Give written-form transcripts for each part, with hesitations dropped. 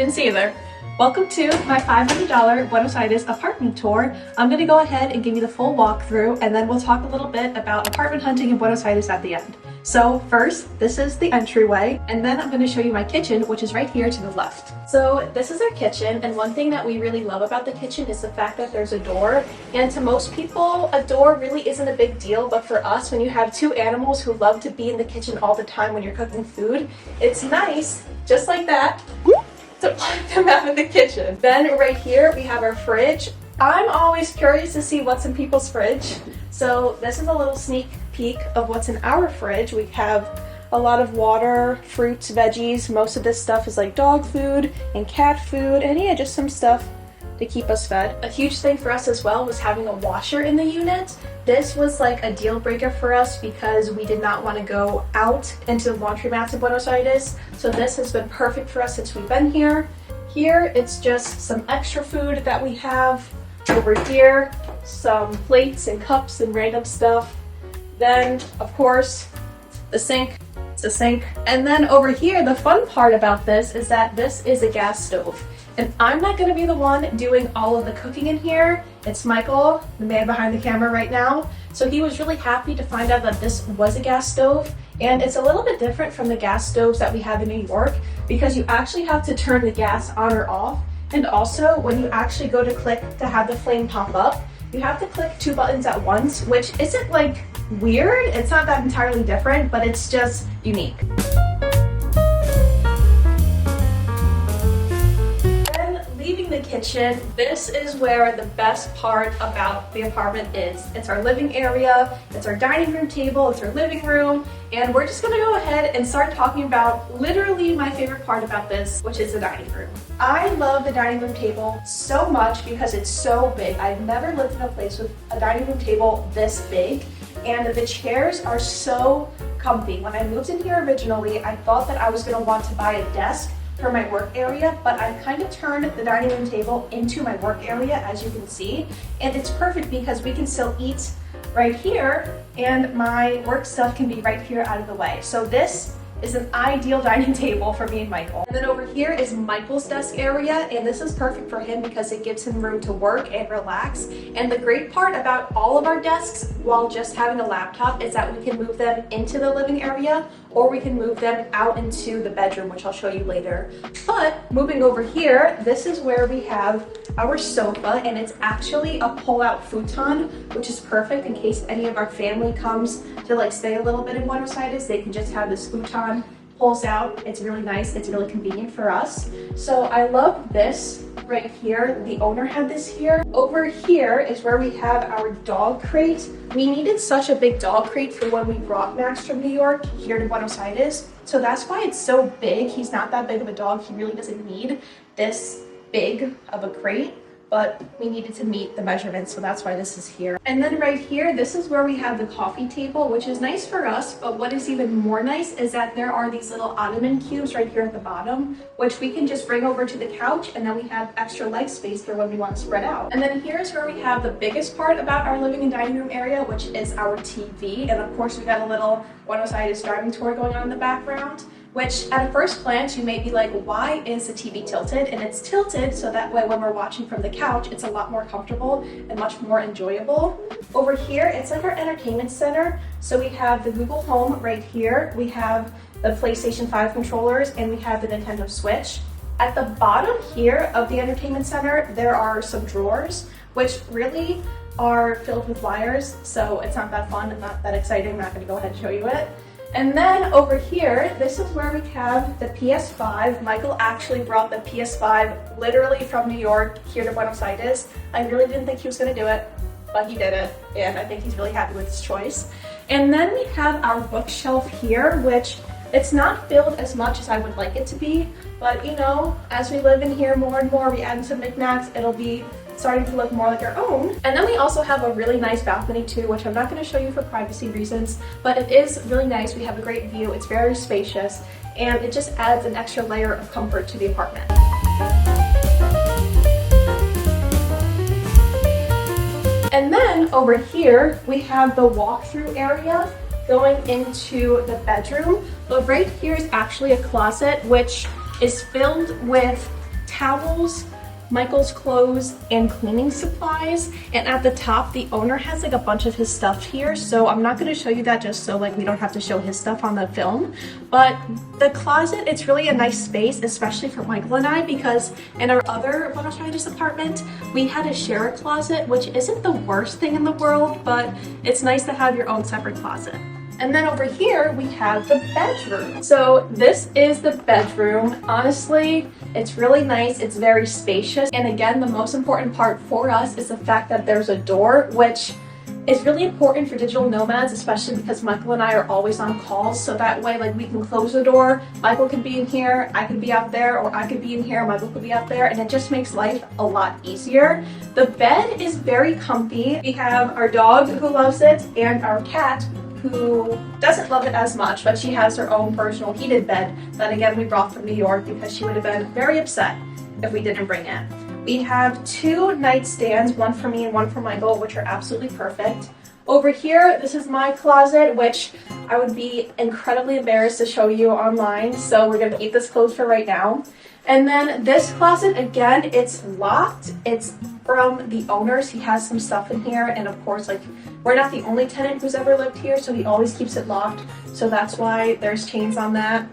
didn't see you there. Welcome to my $500 Buenos Aires apartment tour. I'm going to go ahead and give you the full walkthrough, and then we'll talk a little bit about apartment hunting in Buenos Aires at the end. So first, this is the entryway, and then I'm going to show you my kitchen, which is right here to the left. So this is our kitchen, and one thing that we really love about the kitchen is the fact that there's a door. And to most people, a door really isn't a big deal, but for us, when you have two animals who love to be in the kitchen all the time when you're cooking food, it's nice, just like that, to plug them out in the kitchen. Then right here, we have our fridge. I'm always curious to see what's in people's fridge. So this is a little sneak peek of what's in our fridge. We have a lot of water, fruits, veggies. Most of this stuff is like dog food and cat food, and yeah, just some stuff to keep us fed. A huge thing for us as well was having a washer in the unit. This was like a deal breaker for us because we did not want to go out into the laundromats in Buenos Aires. So this has been perfect for us since we've been here. Here, it's just some extra food that we have. Over here, some plates and cups and random stuff. Then, of course, the sink. It's a sink. And then over here, the fun part about this is that this is a gas stove. And I'm not going to be the one doing all of the cooking in here. It's Michael, the man behind the camera right now. So he was really happy to find out that this was a gas stove. And it's a little bit different from the gas stoves that we have in New York because you actually have to turn the gas on or off. And also, when you actually go to click to have the flame pop up, you have to click two buttons at once, which isn't like weird. It's not that entirely different, but it's just unique. Leaving the kitchen, this is where the best part about the apartment is. It's our living area, it's our dining room table, it's our living room, and we're just gonna go ahead and start talking about literally my favorite part about this, which is the dining room. I love the dining room table so much because it's so big. I've never lived in a place with a dining room table this big, and the chairs are so comfy. When I moved in here originally, I thought that I was gonna want to buy a desk for my work area, but I've kind of turned the dining room table into my work area, as you can see, and it's perfect because we can still eat right here and my work stuff can be right here out of the way. So this is an ideal dining table for me and Michael. And then over here is Michael's desk area, and this is perfect for him because it gives him room to work and relax. And the great part about all of our desks, while just having a laptop, is that we can move them into the living area or we can move them out into the bedroom, which I'll show you later. But moving over here, this is where we have our sofa, and it's actually a pull-out futon, which is perfect in case any of our family comes to like stay a little bit in Buenos Aires. They can just have this futon, pulls out. It's really nice. It's really convenient for us. So I love this right here. The owner had this here. Over here is where we have our dog crate. We needed such a big dog crate for when we brought Max from New York here to Buenos Aires. So that's why it's so big. He's not that big of a dog. He really doesn't need this big of a crate, but we needed to meet the measurements, so that's why this is here. And then right here, this is where we have the coffee table, which is nice for us, but what is even more nice is that there are these little ottoman cubes right here at the bottom, which we can just bring over to the couch, and then we have extra leg space for when we want to spread out. And then here's where we have the biggest part about our living and dining room area, which is our TV. And of course, we got a little Buenos Aires driving tour going on in the background, which at a first glance, you may be like, why is the TV tilted? And it's tilted so that way when we're watching from the couch, it's a lot more comfortable and much more enjoyable. Over here, it's like our entertainment center. So we have the Google Home right here. We have the PlayStation 5 controllers, and we have the Nintendo Switch. At the bottom here of the entertainment center, there are some drawers, which really are filled with wires. So it's not that fun and not that exciting. I'm not gonna go ahead and show you it. And then over here, this is where we have the PS5. Michael actually brought the PS5 literally from New York here to Buenos Aires. I really didn't think he was gonna do it, but he did it, and I think he's really happy with his choice. And then we have our bookshelf here, which it's not filled as much as I would like it to be, but you know, as we live in here more and more, we add some knickknacks, it'll be starting to look more like our own. And then we also have a really nice balcony too, which I'm not going to show you for privacy reasons, but it is really nice. We have a great view, it's very spacious, and it just adds an extra layer of comfort to the apartment. And then over here, we have the walkthrough area going into the bedroom. But right here is actually a closet, which is filled with towels, Michael's clothes, and cleaning supplies. And at the top, the owner has like a bunch of his stuff here, so I'm not going to show you that just so like we don't have to show his stuff on the film. But the closet, it's really a nice space, especially for Michael and I, because in our other Buenos Aires apartment, we had to share a closet, which isn't the worst thing in the world, but it's nice to have your own separate closet. And then over here, we have the bedroom. So this is the bedroom. Honestly, it's really nice. It's very spacious. And again, the most important part for us is the fact that there's a door, which is really important for digital nomads, especially because Michael and I are always on calls. So that way, like, we can close the door. Michael can be in here, I could be out there, or I could be in here, Michael could be out there, and it just makes life a lot easier. The bed is very comfy. We have our dog who loves it and our cat who doesn't love it as much, but she has her own personal heated bed that again we brought from New York because she would have been very upset if we didn't bring it. We have 2 nightstands, one for me and one for Michael, which are absolutely perfect. Over here, this is my closet, which I would be incredibly embarrassed to show you online, so we're gonna keep this closed for right now. And then this closet, again, it's locked. It's from the owners. He has some stuff in here, and of course, like, we're not the only tenant who's ever lived here, so he always keeps it locked. So that's why there's chains on that.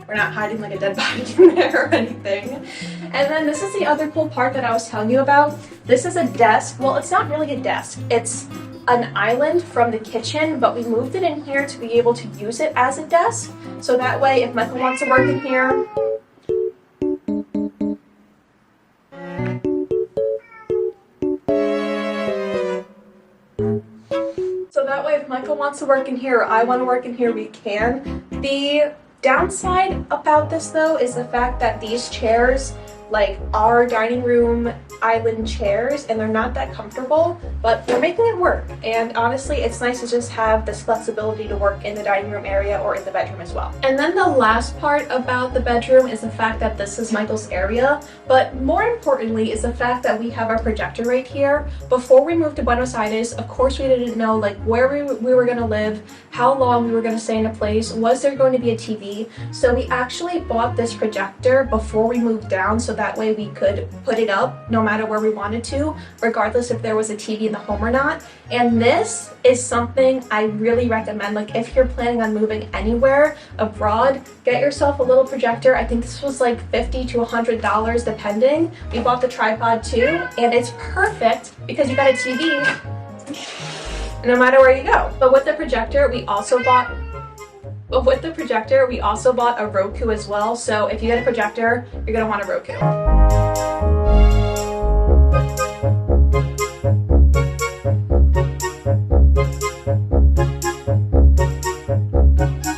We're not hiding like a dead body in there or anything. And then this is the other cool part that I was telling you about. This is a desk. Well, it's not really a desk. It's an island from the kitchen, but we moved it in here to be able to use it as a desk. So that way, if Michael wants to work in here, Michael wants to work in here, or I want to work in here, we can. The downside about this though is the fact that these chairs, like, are dining room island chairs, and they're not that comfortable, but we're making it work. And honestly, it's nice to just have this flexibility to work in the dining room area or in the bedroom as well. And then the last part about the bedroom is the fact that this is Michael's area, but more importantly is the fact that we have our projector right here. Before we moved to Buenos Aires, of course we didn't know like where we were going to live, how long we were going to stay in a place, was there going to be a TV. So we actually bought this projector before we moved down, so that way we could put it up no matter where we wanted to, regardless if there was a TV in the home or not. And this is something I really recommend. Like, if you're planning on moving anywhere abroad, get yourself a little projector. I think this was like $50 to $100 depending. We bought the tripod too, and it's perfect because you got a TV no matter where you go. But with the projector, we also bought a Roku as well. So if you get a projector, you're gonna want a Roku.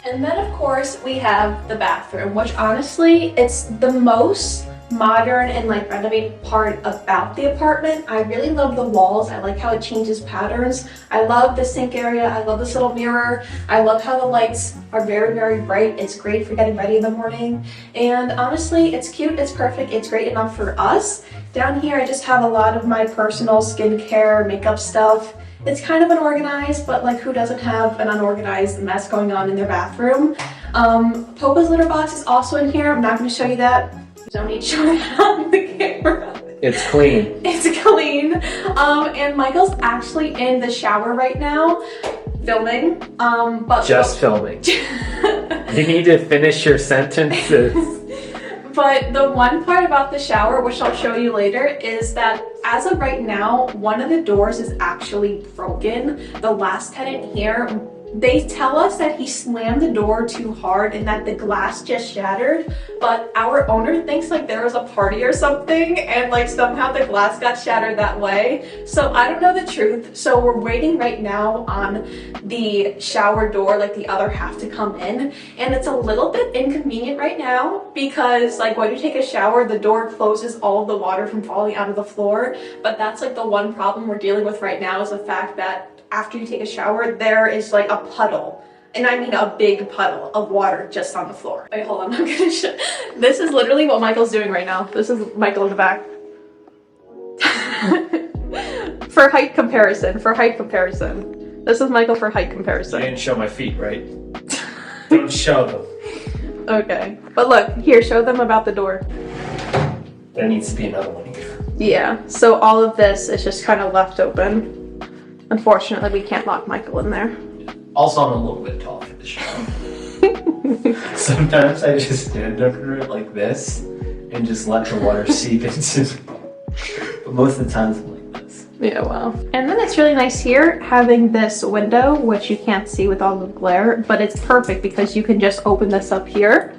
And then of course we have the bathroom, which honestly, it's the most modern and like renovated part about the apartment. I really love the walls. I like how it changes patterns. I love the sink area. I love this little mirror. I love how the lights are very, very bright. It's great for getting ready in the morning. And honestly, it's cute, it's perfect, it's great enough for us. Down here, I just have a lot of my personal skincare, makeup stuff. It's kind of unorganized, but like, who doesn't have an unorganized mess going on in their bathroom? Popa's litter box is also in here. I'm not going to show you that. Don't need to show it on the camera. It's clean. It's clean. And Michael's actually in the shower right now, filming. Filming. You need to finish your sentences. But the one part about the shower, which I'll show you later, is that as of right now, one of the doors is actually broken. The last tenant here, they tell us that he slammed the door too hard and that the glass just shattered, but our owner thinks like there was a party or something and like somehow the glass got shattered that way. So I don't know the truth. So we're waiting right now on the shower door, like the other half, to come in, and it's a little bit inconvenient right now because like when you take a shower, the door closes all of the water from falling out of the floor. But that's like the one problem we're dealing with right now, is the fact that after you take a shower, there is like a puddle, and I mean a big puddle of water just on the floor. Wait, hold on, I'm gonna show. This is literally what Michael's doing right now. This is Michael in the back. For height comparison. This is Michael for height comparison. You didn't show my feet, right? Don't show them. Okay, but look, here, show them about the door. There needs to be another one here. Yeah, so all of this is just kind of left open. Unfortunately, we can't lock Michael in there. Also, I'm a little bit tall for the shower. Sometimes I just stand under it like this and just let the water seep into. But most of the times I'm like this. Yeah, wow. And then it's really nice here having this window, which you can't see with all the glare, but it's perfect because you can just open this up here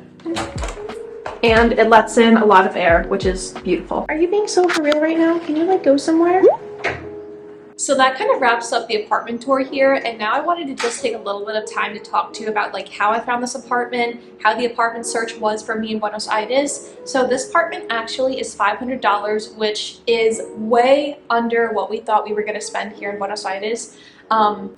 and it lets in a lot of air, which is beautiful. Are you being so for real right now? Can you like go somewhere? So that kind of wraps up the apartment tour here, and now I wanted to just take a little bit of time to talk to you about like how I found this apartment, how the apartment search was for me in Buenos Aires. So this apartment actually is $500, which is way under what we thought we were going to spend here in Buenos Aires.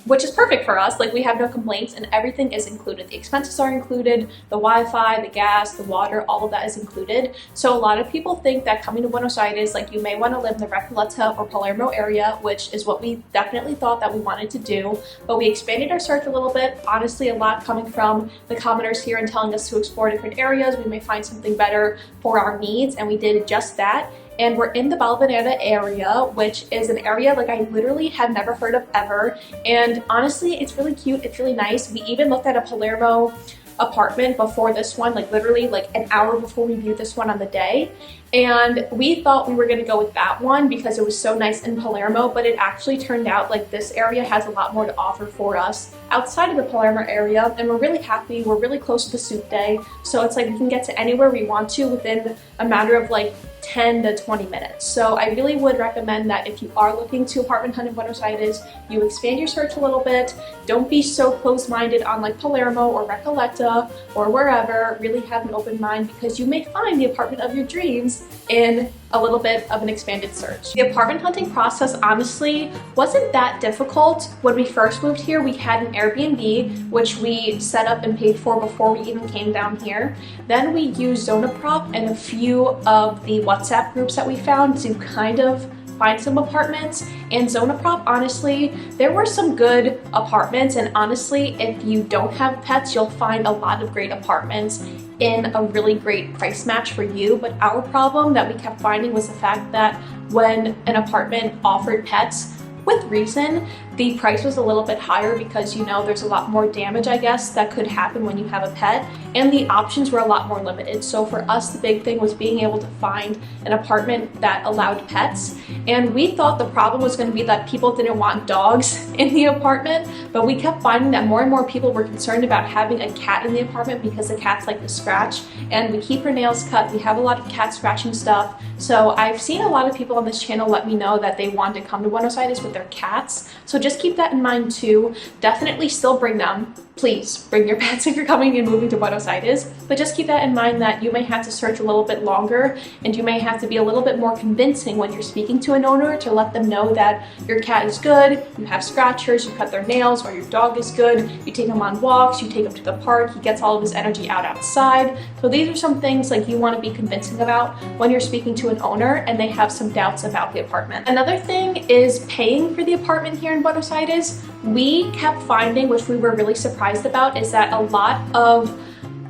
Which is perfect for us. Like, we have no complaints and everything is included. The expenses are included, the Wi-Fi, the gas, the water, all of that is included. So a lot of people think that coming to Buenos Aires, like, you may want to live in the Recoleta or Palermo area, which is what we definitely thought that we wanted to do. But we expanded our search a little bit. Honestly, a lot coming from the commenters here and telling us to explore different areas. We may find something better for our needs, and we did just that. And we're in the Balvanera area, which is an area like I literally have never heard of ever. And honestly, it's really cute. It's really nice. We even looked at a Palermo apartment before this one, like literally like an hour before we viewed this one on the day. And we thought we were going to go with that one because it was so nice in Palermo, but it actually turned out like this area has a lot more to offer for us outside of the Palermo area, and we're really happy. We're really close to the soup day, so it's like we can get to anywhere we want to within a matter of like 10 to 20 minutes. So I really would recommend that if you are looking to apartment hunt in Buenos Aires, you expand your search a little bit. Don't be so close-minded on like Palermo or Recoleta or wherever. Really have an open mind because you may find the apartment of your dreams in a little bit of an expanded search. The apartment hunting process honestly wasn't that difficult. When we first moved here, we had an Airbnb, which we set up and paid for before we even came down here. Then we used Zonaprop and a few of the WhatsApp groups that we found to kind of find some apartments. And Zonaprop, honestly, there were some good apartments, and honestly, if you don't have pets, you'll find a lot of great apartments in a really great price match for you. But our problem that we kept finding was the fact that when an apartment offered pets, with reason, the price was a little bit higher because, you know, there's a lot more damage, I guess, that could happen when you have a pet, and the options were a lot more limited. So for us, the big thing was being able to find an apartment that allowed pets, and we thought the problem was going to be that people didn't want dogs in the apartment, but we kept finding that more and more people were concerned about having a cat in the apartment because the cats like to scratch, and we keep her nails cut. We have a lot of cat scratching stuff. So I've seen a lot of people on this channel let me know that they want to come to Buenos Aires with their cats. So just keep that in mind too. Definitely still bring them. Please bring your pets if you're coming and moving to Buenos Aires, but just keep that in mind that you may have to search a little bit longer, and you may have to be a little bit more convincing when you're speaking to an owner to let them know that your cat is good, you have scratchers, you cut their nails, or your dog is good, you take him on walks, you take him to the park, he gets all of his energy out outside. So these are some things like you want to be convincing about when you're speaking to an owner and they have some doubts about the apartment. Another thing is paying for the apartment here in Buenos Aires. We kept finding, which we were really surprised about, is that a lot of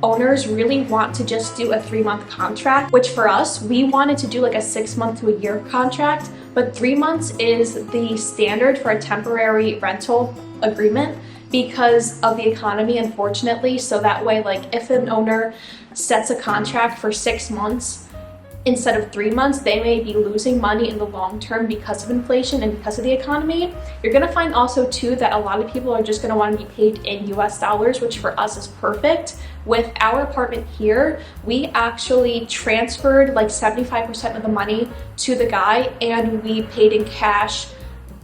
owners really want to just do a 3-month contract, which for us, we wanted to do like a 6-month to a year contract, but 3 months is the standard for a temporary rental agreement because of the economy, unfortunately. So that way, like if an owner sets a contract for 6 months instead of 3 months, they may be losing money in the long term because of inflation and because of the economy. You're gonna find also too that a lot of people are just gonna want to be paid in US dollars, which for us is perfect. With our apartment here, we actually transferred like 75% of the money to the guy, and we paid in cash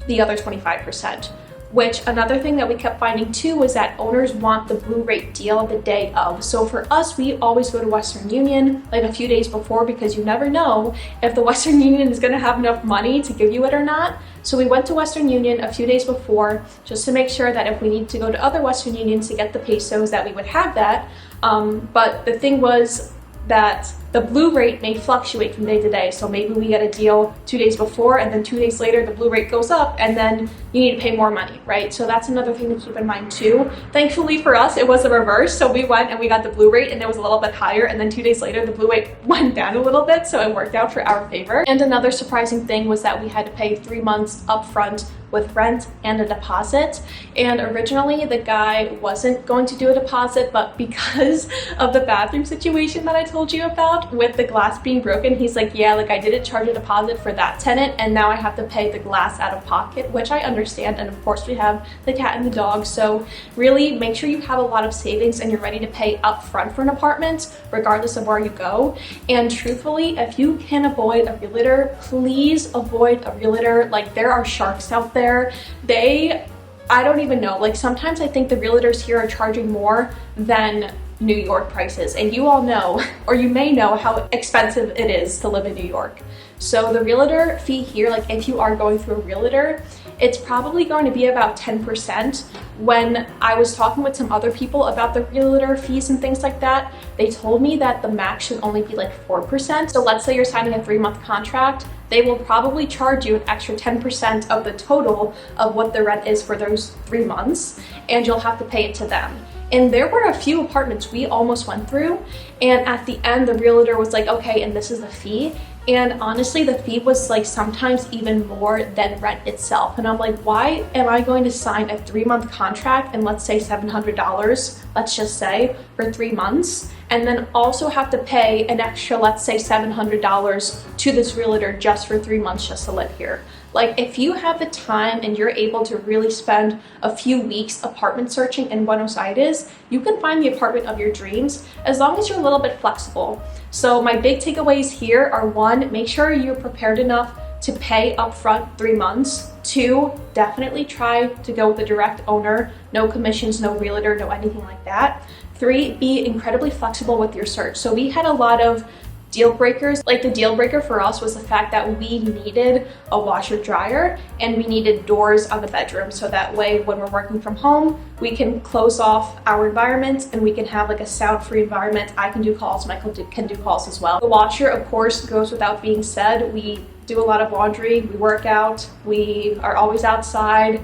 the other 25%. Which another thing that we kept finding too was that owners want the blue rate deal the day of. So for us, we always go to Western Union like a few days before because you never know if the Western Union is gonna have enough money to give you it or not. So we went to Western Union a few days before just to make sure that if we need to go to other Western Unions to get the pesos that we would have that. But the thing was that the blue rate may fluctuate from day to day. So maybe we get a deal 2 days before and then 2 days later the blue rate goes up and then you need to pay more money, right? So that's another thing to keep in mind too. Thankfully for us, it was the reverse. So we went and we got the blue rate and it was a little bit higher, and then 2 days later the blue rate went down a little bit, so it worked out for our favor. And another surprising thing was that we had to pay 3 months upfront with rent and a deposit. And originally the guy wasn't going to do a deposit, but because of the bathroom situation that I told you about with the glass being broken, he's like, yeah, like I didn't charge a deposit for that tenant and now I have to pay the glass out of pocket, which I understand. And of course we have the cat and the dog. So really make sure you have a lot of savings and you're ready to pay upfront for an apartment, regardless of where you go. And truthfully, if you can avoid a realtor, please avoid a realtor. Like, there are sharks out there. I don't even know, like sometimes I think the realtors here are charging more than New York prices, and you all know, or you may know, how expensive it is to live in New York. So the realtor fee here, like if you are going through a realtor, it's probably going to be about 10%. When I was talking with some other people about the realtor fees and things like that, they told me that the max should only be like 4%. So let's say you're signing a 3-month contract, they will probably charge you an extra 10% of the total of what the rent is for those 3 months, and you'll have to pay it to them. And there were a few apartments we almost went through, and at the end the realtor was like, okay, and this is the fee. And honestly, the fee was like sometimes even more than rent itself. And I'm like, why am I going to sign a 3-month contract and let's say $700, let's just say, for 3 months, and then also have to pay an extra, let's say $700 to this realtor just for 3 months just to live here? Like, if you have the time and you're able to really spend a few weeks apartment searching in Buenos Aires, you can find the apartment of your dreams as long as you're a little bit flexible. So my big takeaways here are: 1, make sure you're prepared enough to pay upfront 3 months. 2, definitely try to go with the direct owner, no commissions, no realtor, no anything like that. 3, be incredibly flexible with your search. So we had a lot of deal breakers. Like, the deal breaker for us was the fact that we needed a washer dryer and we needed doors on the bedroom, so that way when we're working from home we can close off our environment and we can have like a sound-free environment. I can do calls, Michael can do calls as well. The washer, of course, goes without being said. We do a lot of laundry, we work out, we are always outside.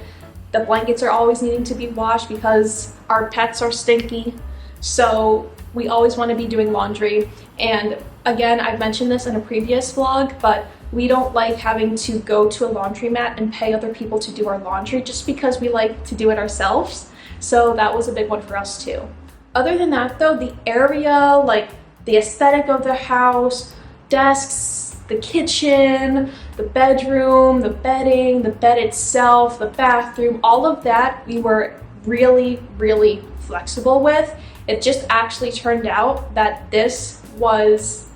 The blankets are always needing to be washed because our pets are stinky, so we always want to be doing laundry. And again, I've mentioned this in a previous vlog, but we don't like having to go to a laundromat and pay other people to do our laundry just because we like to do it ourselves. So that was a big one for us too. Other than that though, the area, like the aesthetic of the house, desks, the kitchen, the bedroom, the bedding, the bed itself, the bathroom, all of that we were really, really flexible with. It just actually turned out that this was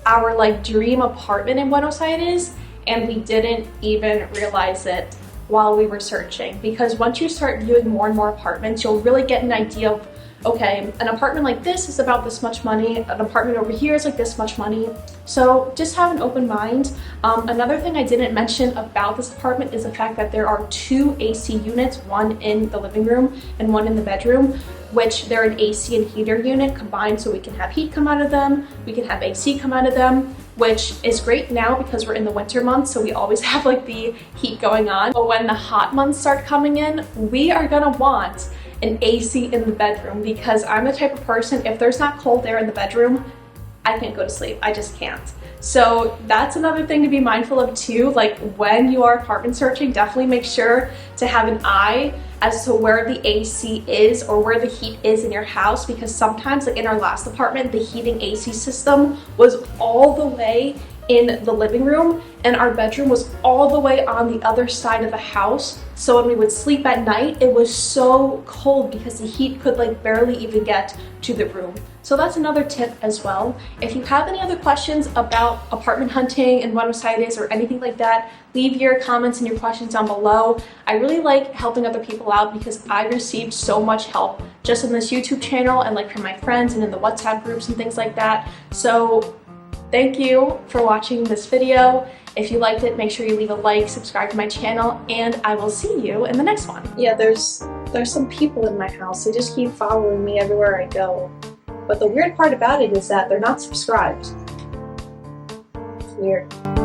our like dream apartment in Buenos Aires, and we didn't even realize it while we were searching, because once you start viewing more and more apartments, you'll really get an idea of, okay, an apartment like this is about this much money, an apartment over here is like this much money. So just have an open mind. Another thing I didn't mention about this apartment is the fact that there are 2 AC units, one in the living room and one in the bedroom, which they're an AC and heater unit combined, so we can have heat come out of them, we can have AC come out of them, which is great now because we're in the winter months, so we always have like the heat going on. But when the hot months start coming in, we are gonna want an AC in the bedroom, because I'm the type of person, if there's not cold air in the bedroom, I can't go to sleep. I just can't. So that's another thing to be mindful of too. Like, when you are apartment searching, definitely make sure to have an eye as to where the AC is or where the heat is in your house, because sometimes, like in our last apartment, the heating AC system was all the way in the living room and our bedroom was all the way on the other side of the house. So when we would sleep at night, it was so cold because the heat could like barely even get to the room. So that's another tip as well. If you have any other questions about apartment hunting in Buenos Aires or anything like that, leave your comments and your questions down below. I really like helping other people out because I received so much help just in this YouTube channel and like from my friends and in the WhatsApp groups and things like that. So thank you for watching this video. If you liked it, make sure you leave a like, subscribe to my channel, and I will see you in the next one. Yeah, there's some people in my house. They just keep following me everywhere I go. But the weird part about it is that they're not subscribed. here.